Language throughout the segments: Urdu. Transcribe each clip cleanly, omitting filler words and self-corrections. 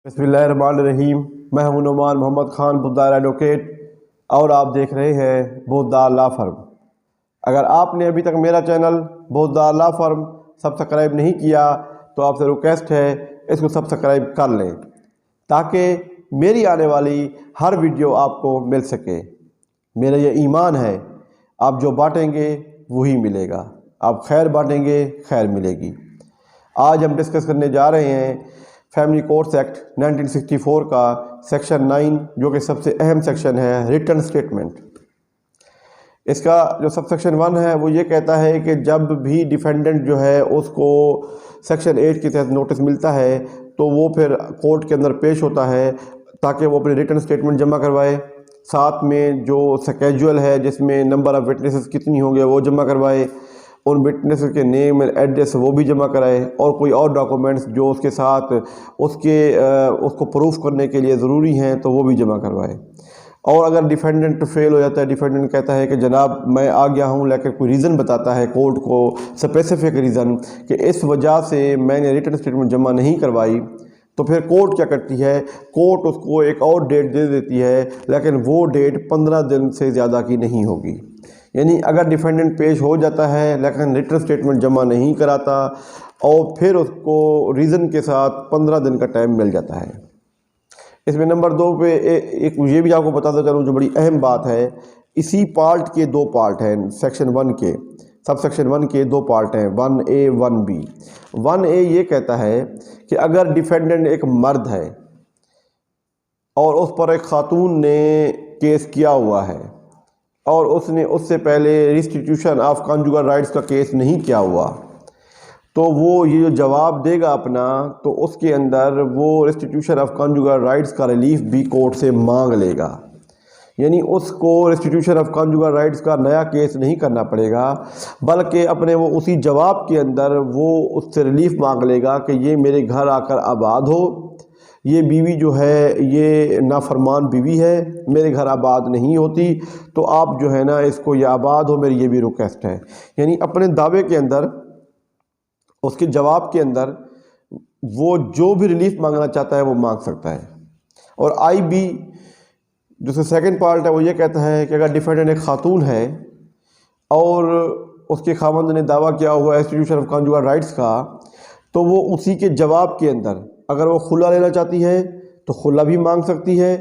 بسم اللہ الرحمن الرحیم۔ میں ہوں نعمان محمد خان بھودار ایڈوکیٹ اور آپ دیکھ رہے ہیں بھودار لا فرم۔ اگر آپ نے ابھی تک میرا چینل بھودار لا فرم سبسکرائب نہیں کیا تو آپ سے ریکویسٹ ہے اس کو سبسکرائب کر لیں تاکہ میری آنے والی ہر ویڈیو آپ کو مل سکے۔ میرا یہ ایمان ہے آپ جو بانٹیں گے وہی ملے گا، آپ خیر بانٹیں گے خیر ملے گی۔ آج ہم ڈسکس کرنے جا رہے ہیں فیملی کورٹس ایکٹ 1964 کا سیکشن 9 جو کہ سب سے اہم سیکشن ہے، ریٹن سٹیٹمنٹ۔ اس کا جو سب سیکشن 1 ہے وہ یہ کہتا ہے کہ جب بھی ڈیفینڈنٹ جو ہے اس کو سیکشن 8 کے تحت نوٹس ملتا ہے تو وہ پھر کورٹ کے اندر پیش ہوتا ہے تاکہ وہ اپنی ریٹن سٹیٹمنٹ جمع کوائے، ساتھ میں جو سکیجول ہے جس میں نمبر آف وٹنسز کتنی ہوں گے وہ جمع کروائے، ان وٹنس کے نیم اور ایڈریس وہ بھی جمع کرائے، اور کوئی اور ڈاکومنٹس جو اس کے ساتھ اس کو پروف کرنے کے لیے ضروری ہیں تو وہ بھی جمع کروائے۔ اور اگر ڈیفینڈنٹ فیل ہو جاتا ہے، ڈیفینڈنٹ کہتا ہے کہ جناب میں آ گیا ہوں، لیکن کوئی ریزن بتاتا ہے کورٹ کو، اسپیسیفک ریزن کہ اس وجہ سے میں نے ریٹن اسٹیٹمنٹ جمع نہیں کروائی، تو پھر کورٹ کیا کرتی ہے، کورٹ اس کو ایک اور ڈیٹ دے دیتی ہے، لیکن وہ ڈیٹ 15 دن سے زیادہ کی نہیں ہوگی۔ یعنی اگر ڈیفینڈنٹ پیش ہو جاتا ہے لیکن ریٹن اسٹیٹمنٹ جمع نہیں کراتا اور پھر اس کو ریزن کے ساتھ 15 دن کا ٹائم مل جاتا ہے۔ اس میں نمبر 2 پہ ایک یہ بھی آپ کو بتاتا چلوں جو بڑی اہم بات ہے، اسی پارٹ کے 2 پارٹ ہیں، سیکشن 1 کے سب سیکشن 1 کے 2 پارٹ ہیں، 1A 1B۔ 1A یہ کہتا ہے کہ اگر ڈیفینڈنٹ ایک مرد ہے اور اس پر ایک خاتون نے کیس کیا ہوا ہے اور اس نے اس سے پہلے ریسٹیٹیوشن آف کنجوگل رائٹس کا کیس نہیں کیا ہوا، تو وہ یہ جو جواب دے گا اپنا تو اس کے اندر وہ ریسٹیٹیوشن آف کنجوگل رائٹس کا ریلیف بھی کورٹ سے مانگ لے گا۔ یعنی اس کو ریسٹیٹیوشن آف کنجوگل رائٹس کا نیا کیس نہیں کرنا پڑے گا، بلکہ اپنے وہ اسی جواب کے اندر وہ اس سے ریلیف مانگ لے گا کہ یہ میرے گھر آ کر آباد ہو، یہ بیوی جو ہے یہ نافرمان بیوی ہے، میرے گھر آباد نہیں ہوتی، تو آپ جو ہے نا اس کو یہ آباد ہو، میری یہ بھی ریکویسٹ ہے۔ یعنی اپنے دعوے کے اندر اس کے جواب کے اندر وہ جو بھی ریلیف مانگنا چاہتا ہے وہ مانگ سکتا ہے۔ اور IB جو سیکنڈ پارٹ ہے وہ یہ کہتا ہے کہ اگر ڈیفینڈنٹ ایک خاتون ہے اور اس کے خاوند نے دعویٰ کیا ہوا ہے ریسٹیٹیوشن آف کنجوگل رائٹس کا، تو وہ اسی کے جواب کے اندر اگر وہ خلا لینا چاہتی ہے تو خلا بھی مانگ سکتی ہے،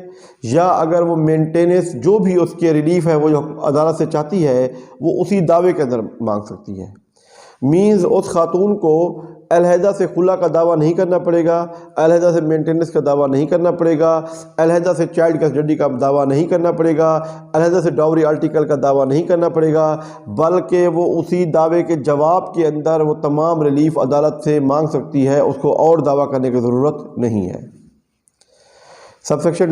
یا اگر وہ مینٹیننس جو بھی اس کے ریلیف ہے وہ جو عدالت سے چاہتی ہے وہ اسی دعوے کے اندر مانگ سکتی ہے۔ مینز اس خاتون کو علیحدہ سے خلا کا دعویٰ نہیں کرنا پڑے گا، علیحدہ سے مینٹیننس کا دعویٰ نہیں کرنا پڑے گا، علیحدہ سے چائلڈ کسٹڈی کا دعویٰ نہیں کرنا پڑے گا، علیحدہ سے ڈاوری آرٹیکل کا دعویٰ نہیں کرنا پڑے گا، بلکہ وہ اسی دعوے کے جواب کے اندر وہ تمام ریلیف عدالت سے مانگ سکتی ہے، اس کو اور دعویٰ کرنے کی ضرورت نہیں ہے۔ سب سیکشن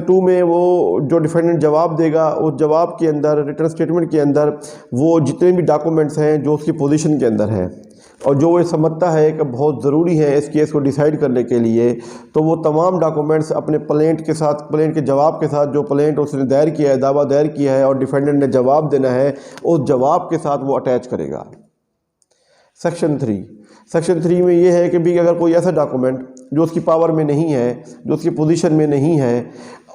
2 میں وہ جو ڈیفینڈنٹ جواب دے گا اس جواب کے اندر ریٹن اسٹیٹمنٹ کے اندر وہ جتنے بھی ڈاکومنٹس ہیں جو اس کی پوزیشن کے اندر ہے اور جو وہ سمجھتا ہے کہ بہت ضروری ہے اس کیس کو ڈیسائیڈ کرنے کے لیے، تو وہ تمام ڈاکومنٹس اپنے پلینٹ کے ساتھ، پلینٹ کے جواب کے ساتھ، جو پلینٹ اس نے دائر کیا ہے، دعویٰ دائر کیا ہے اور ڈیفینڈنٹ نے جواب دینا ہے، اس جواب کے ساتھ وہ اٹیچ کرے گا۔ سیکشن 3 میں یہ ہے کہ بھی اگر کوئی ایسا ڈاکومنٹ جو اس کی پاور میں نہیں ہے، جو اس کی پوزیشن میں نہیں ہے،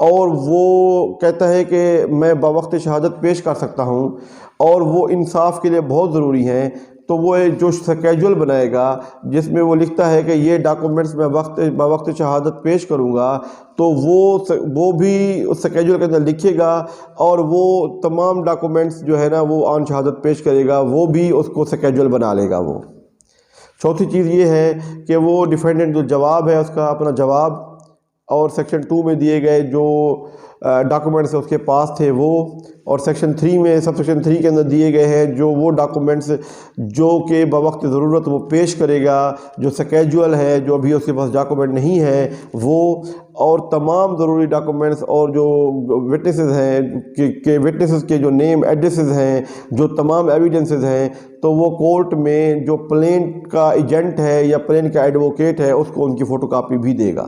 اور وہ کہتا ہے کہ میں بوقت شہادت پیش کر سکتا ہوں اور وہ انصاف کے لیے بہت ضروری ہیں، تو وہ جو سکیجول بنائے گا جس میں وہ لکھتا ہے کہ یہ ڈاکومنٹس میں بوقت شہادت پیش کروں گا، تو وہ بھی اس سکیجول کے اندر لکھے گا، اور وہ تمام ڈاکومنٹس جو ہے نا وہ آن شہادت پیش کرے گا، وہ بھی اس کو سکیجول بنا لے گا وہ۔ چوتھی چیز یہ ہے کہ وہ ڈیفینڈنٹ جو جواب ہے اس کا اپنا جواب اور سیکشن 2 میں دیے گئے جو ڈاکومنٹس اس کے پاس تھے وہ، اور سیکشن 3 میں سب سیکشن 3 کے اندر دیے گئے ہیں جو وہ ڈاکومنٹس جو کہ بوقت ضرورت وہ پیش کرے گا، جو سکیجول ہے، جو ابھی اس کے پاس ڈاکومنٹ نہیں ہے وہ، اور تمام ضروری ڈاکومنٹس اور جو وٹنسز ہیں کہ وٹنسز کے جو نیم ایڈریسز ہیں، جو تمام ایویڈنسز ہیں، تو وہ کورٹ میں جو پلینٹ کا ایجنٹ ہے یا پلینٹ کا ایڈوکیٹ ہے اس کو ان کی فوٹو کاپی بھی دے گا۔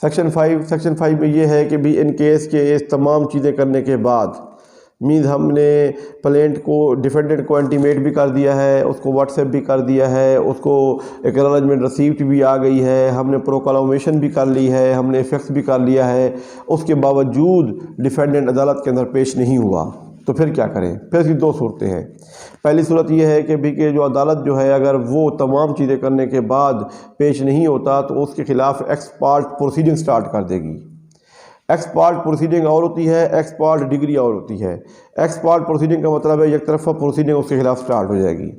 سیکشن 5 میں یہ ہے کہ بھی ان کیس کے اس تمام چیزیں کرنے کے بعد مینز ہم نے ڈیفینڈنٹ کو انٹیمیٹ بھی کر دیا ہے، اس کو واٹس ایپ بھی کر دیا ہے، اس کو ایکنالجمنٹ ریسیپٹ بھی آ گئی ہے، ہم نے پروکلامویشن بھی کر لی ہے، ہم نے ایفیکس بھی کر لیا ہے، اس کے باوجود ڈیفینڈنٹ عدالت کے اندر پیش نہیں ہوا، تو پھر کیا کریں؟ پھر اس کی دو صورتیں ہیں۔ پہلی صورت یہ ہے کہ جو عدالت جو ہے اگر وہ تمام چیزیں کرنے کے بعد پیش نہیں ہوتا تو اس کے خلاف ایکس پارٹ پروسیڈنگ سٹارٹ کر دے گی۔ ایکس پارٹ پروسیڈنگ اور ہوتی ہے، ایکس پارٹ ڈگری اور ہوتی ہے۔ ایکس پارٹ پروسیڈنگ کا مطلب ہے یک طرفہ پروسیڈنگ اس کے خلاف سٹارٹ ہو جائے گی۔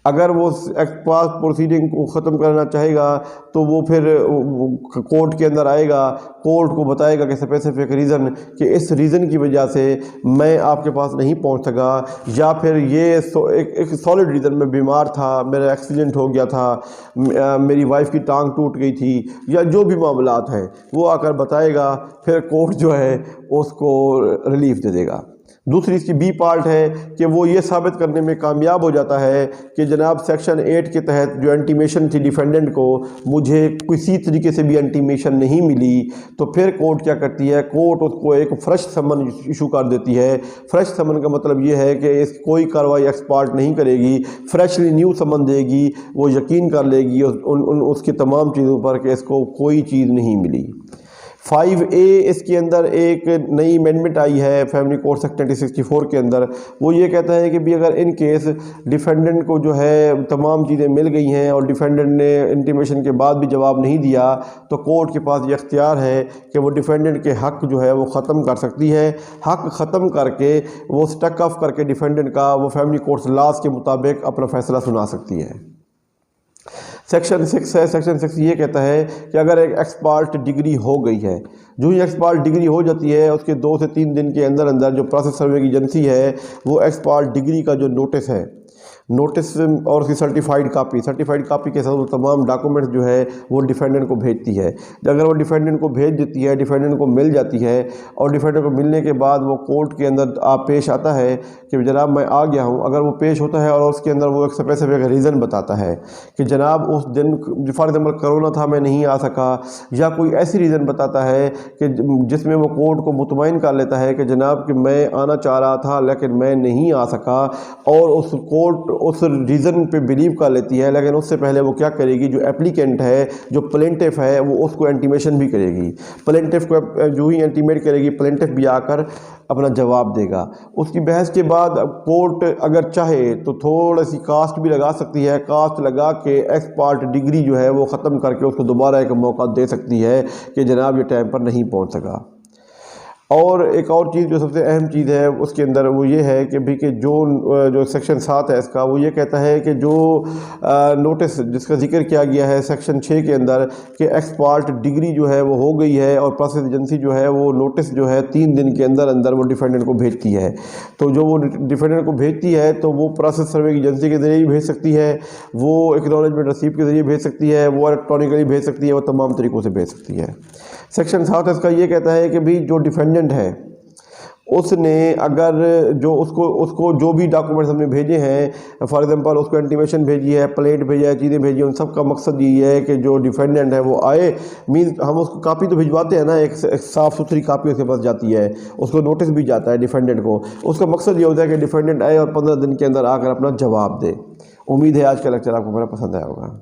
اگر وہ ایکس پارٹ پروسیڈنگ کو ختم کرنا چاہے گا تو وہ پھر کورٹ کے اندر آئے گا، کورٹ کو بتائے گا کہ اسپیسیفک ریزن کہ اس ریزن کی وجہ سے میں آپ کے پاس نہیں پہنچ سکا، یا پھر یہ ایک سالڈ ریزن، میں بیمار تھا، میرا ایکسیڈنٹ ہو گیا تھا، میری وائف کی ٹانگ ٹوٹ گئی تھی، یا جو بھی معاملات ہیں وہ آ کر بتائے گا، پھر کورٹ جو ہے اس کو ریلیف دے دے گا۔ دوسری اس کی بی پارٹ ہے کہ وہ یہ ثابت کرنے میں کامیاب ہو جاتا ہے کہ جناب سیکشن 8 کے تحت جو انٹیمیشن تھی ڈیفینڈنٹ کو، مجھے کسی طریقے سے بھی انٹیمیشن نہیں ملی، تو پھر کورٹ کیا کرتی ہے؟ کورٹ اس کو ایک فریش سمن ایشو کر دیتی ہے۔ فریش سمن کا مطلب یہ ہے کہ اس کوئی کارروائی ایکس پارٹ نہیں کرے گی، فریشلی نیو سمن دے گی، وہ یقین کر لے گی اس کی تمام چیزوں پر کہ اس کو کوئی چیز نہیں ملی۔ 5A اس کے اندر ایک نئی امینڈمنٹ آئی ہے فیملی کورٹ ایکٹ 1964 کے اندر، وہ یہ کہتا ہے کہ بھی اگر ان کیس ڈیفینڈنٹ کو جو ہے تمام چیزیں مل گئی ہیں اور ڈیفینڈنٹ نے انٹیمیشن کے بعد بھی جواب نہیں دیا، تو کورٹ کے پاس یہ اختیار ہے کہ وہ ڈیفینڈنٹ کے حق جو ہے وہ ختم کر سکتی ہے۔ حق ختم کر کے وہ سٹک آف کر کے ڈیفینڈنٹ کا وہ فیملی کورٹس لاز کے مطابق اپنا فیصلہ سنا سکتی ہے۔ سیکشن 6 ہے، سیکشن 6 یہ کہتا ہے کہ اگر ایک ایکس پارٹ ڈگری ہو گئی ہے، جو ہی ایکس پارٹ ڈگری ہو جاتی ہے اس کے 2 سے 3 دن کے اندر اندر جو پروسیس سروے کی ایجنسی ہے وہ ایکس پارٹ ڈگری کا جو نوٹس ہے، نوٹس اور اس کی سرٹیفائیڈ کاپی کے ساتھ وہ تمام ڈاکومنٹس جو ہے وہ ڈیفینڈنٹ کو بھیجتی ہے۔ اگر وہ ڈیفینڈنٹ کو بھیج دیتی ہے، ڈیفینڈنٹ کو مل جاتی ہے، اور ڈیفینڈنٹ کو ملنے کے بعد وہ کورٹ کے اندر پیش آتا ہے کہ جناب میں آ گیا ہوں، اگر وہ پیش ہوتا ہے اور اس کے اندر وہ ایک اسپیسیفک ریزن بتاتا ہے کہ جناب اس دن فار ایگزامپل کرونا تھا میں نہیں آ سکا، یا کوئی ایسی ریزن بتاتا ہے کہ جس میں وہ کورٹ کو مطمئن کر لیتا ہے کہ جناب کہ میں آنا چاہ رہا تھا لیکن میں نہیں آ سکا، اور اس کورٹ اس ریزن پہ بلیو کر لیتی ہے، لیکن اس سے پہلے وہ کیا کرے گی؟ جو اپلیکنٹ ہے، جو پلینٹف ہے، وہ اس کو انٹیمیشن بھی کرے گی۔ پلینٹف کو جو ہی انٹیمیٹ کرے گی، پلینٹف بھی آ کر اپنا جواب دے گا۔ اس کی بحث کے بعد کورٹ اگر چاہے تو تھوڑا سی کاسٹ بھی لگا سکتی ہے، کاسٹ لگا کے ایکس پارٹ ڈگری جو ہے وہ ختم کر کے اس کو دوبارہ ایک موقع دے سکتی ہے کہ جناب یہ ٹائم پر نہیں پہنچ سکا۔ اور ایک اور چیز جو سب سے اہم چیز ہے اس کے اندر وہ یہ ہے کہ جو سیکشن 7 ہے اس کا، وہ یہ کہتا ہے کہ جو نوٹس جس کا ذکر کیا گیا ہے سیکشن 6 کے اندر کہ ایکس پارٹ ڈگری جو ہے وہ ہو گئی ہے، اور پروسیس ایجنسی جو ہے وہ نوٹس جو ہے 3 دن کے اندر اندر وہ ڈیفینڈنٹ کو بھیجتی ہے، تو جو وہ ڈیفینڈنٹ کو بھیجتی ہے تو وہ پروسیس سروے کی ایجنسی کے ذریعے بھی بھیج سکتی ہے، وہ ایکنالجمنٹ ریسیپٹ کے ذریعے بھیج سکتی ہے، وہ الیکٹرانکلی بھیج سکتی ہے، وہ تمام طریقوں سے بھیج سکتی ہے۔ سیکشن 7 اس کا یہ کہتا ہے کہ بھی جو ڈیفینڈنٹ ہے اس نے اگر اس کو جو بھی ڈاکومنٹس ہم نے بھیجے ہیں، فار ایگزامپل اس کو انٹیمیشن بھیجی ہے، پلیٹ بھیجا ہے، چیزیں بھیجی ہیں، ان سب کا مقصد یہی ہے کہ جو ڈیفینڈنٹ ہے وہ آئے، مینز ہم اس کو کاپی تو بھجواتے ہیں نا، ایک صاف ستھری کاپی اس کے پاس جاتی ہے، اس کو نوٹس بھی جاتا ہے ڈیفینڈنٹ کو، اس کا مقصد یہ ہوتا ہے کہ ڈیفینڈنٹ آئے اور 15 دن کے اندر آ کر اپنا جواب دے۔ امید ہے آج کا لیکچر آپ کو بڑا پسند آیا ہوگا۔